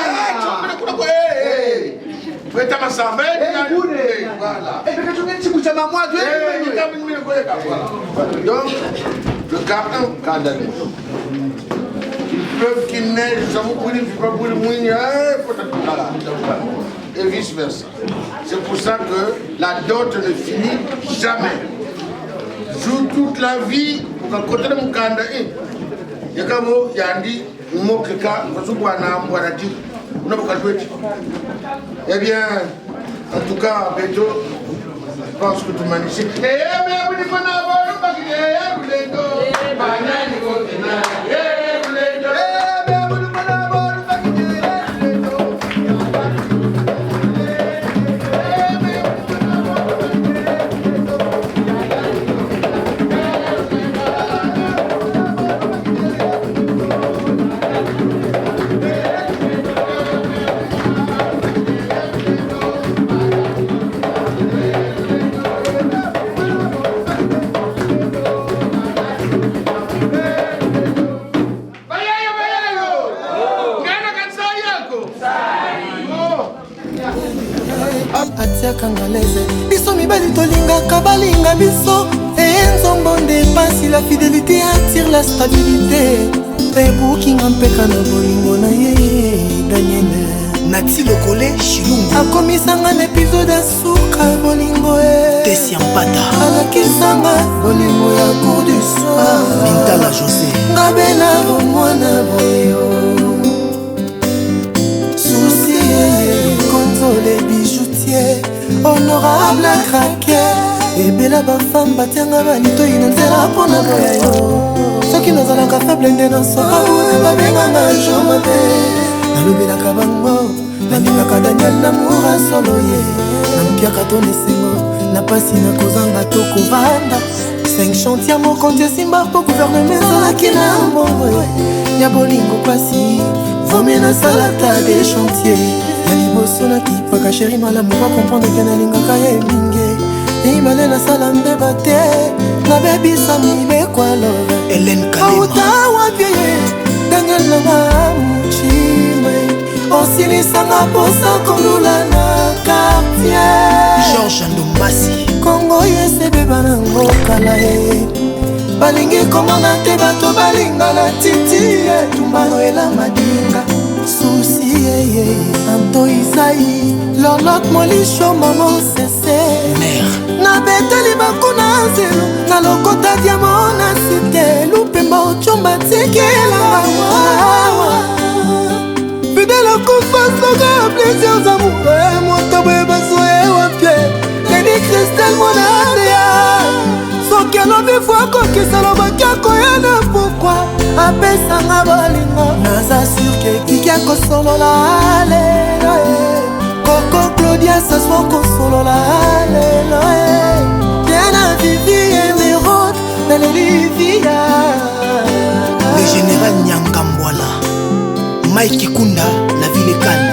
Donc, le gardien condamné. Il pleuve, qu'il neige, ça vous brûle, il ne fait pas brûler, et vice versa. C'est pour ça que la dot ne finit jamais. Joue toute la vie, pour qu'à côté de mon candidat, il y a un mot, il y a un dit, un mot que quand on a dit, on a pas joué. Eh bien, en tout cas, Beto, je pense que tout le monde ici. atiaka ngalaise biso mibali tolingaka balinga biso enzombo nde pasi la fidélité attire la stabilité ebukinga mpeka na bolingo na ye Daniel Nati Lokole Shilungu akomisanga na episode ya suka bolingo Tesi Ampata alakisanga bolingo ya cour du soir Mintala José ngabela bomwana boyo souci contrôle bijoutier honorable craqué ebela bafemme batianga balitoyi na nzela mpona boya yo soki nazalaka faible nde nasoka una babenganga jo mabe nalobelaka bango nalingaka Daniel namura solo ye nampiaka to nesengo na pasi nakozanga to kovanda 5 chantier mokonzi esimba mpo guverneme ezalaki na mbongo ya bolingo pasi vomi nasalata de chantier ya liboso nakipaka sheri malamu bakomprendre ke nalingaka ye mingi imale nasala mbeba te nabebisa mibekwalo Hélène Kalema autawapie ye Daniel nanga muchime osilisanga posa kolula na quartier Georges Ndomasi kongo yesebeba nango kala ye balingi komona te bato balingana titi etumbano ela madinga susi yeye anto isai lorlot molisho mama sese Mère nabeteli bakuna nzelo na lokota diamo na site lupemba ochomba tikelanga wawa fidèle kofasoka plaisir amoureux moto boye bazoe wapie Lady Christelle monadea soki alobi fo akokisa lobaki akoyana pourkui apesanga bolingo naza surke ekiki akosolola lelo Coco Claudia saswa kosolola lelo Diana Vivi Emeraude Nalelivia Le général Nyangambwala Mike Kunda, la ville est calme.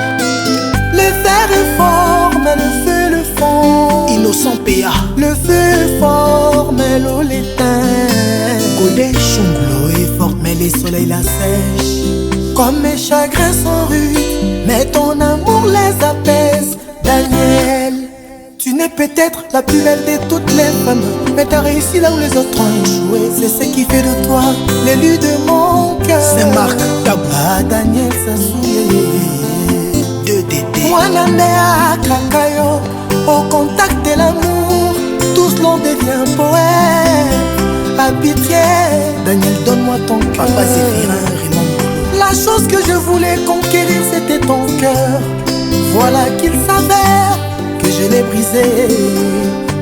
Le fer est fort mais le feu le fond Innocent Péa Le feu est fort mais l'eau l'éteint Godé Chunglo L'eau est forte mais les soleils la sèchent Comme mes chagrins sont rudes mais ton amour les apaise Daniel, tu n'es peut-être la plus belle de toutes les femmes mais t'as réussi là où les autres ont échoué. C'est ce qui fait de toi l'élu de mon cœur. C'est Marc Tabou Daniel Sassouye 2DD Wanandea Kakayo au contact de l'amour tous l'on devient poète à pitié Daniel donne-moi ton cœur Papa Zéphirin Raymond Bolo La chose que je voulais conquérir c'était ton cœur. Voilà qu'il s'avère que je l'ai brisé.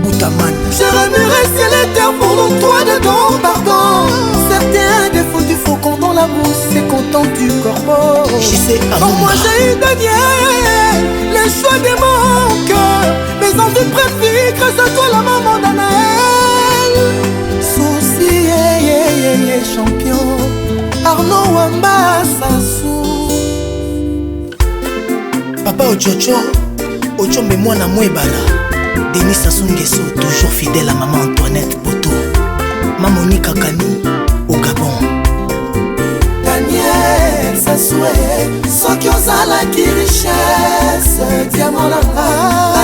Boutaman Je remuerai ciel et terre pour mon toi dedans, pardon. Certains défauts du faucon dans la mousse, c'est content du corbeau. Je sais Comme moi j'ai eu Daniel, le choix de mon cœur. Mes envies préférées grâce à toi la maman d'Anaël. Souci, champion Arnaud Wamba Sassou. Papa Ochocho, Ochombe Mwana Mwebala. Denis Sassou Nguesso, toujours fidèle à maman Antoinette Poto. Mamoni Kakani au Gabon. Daniel Sassou, soki ozalaki richesse diamant nanga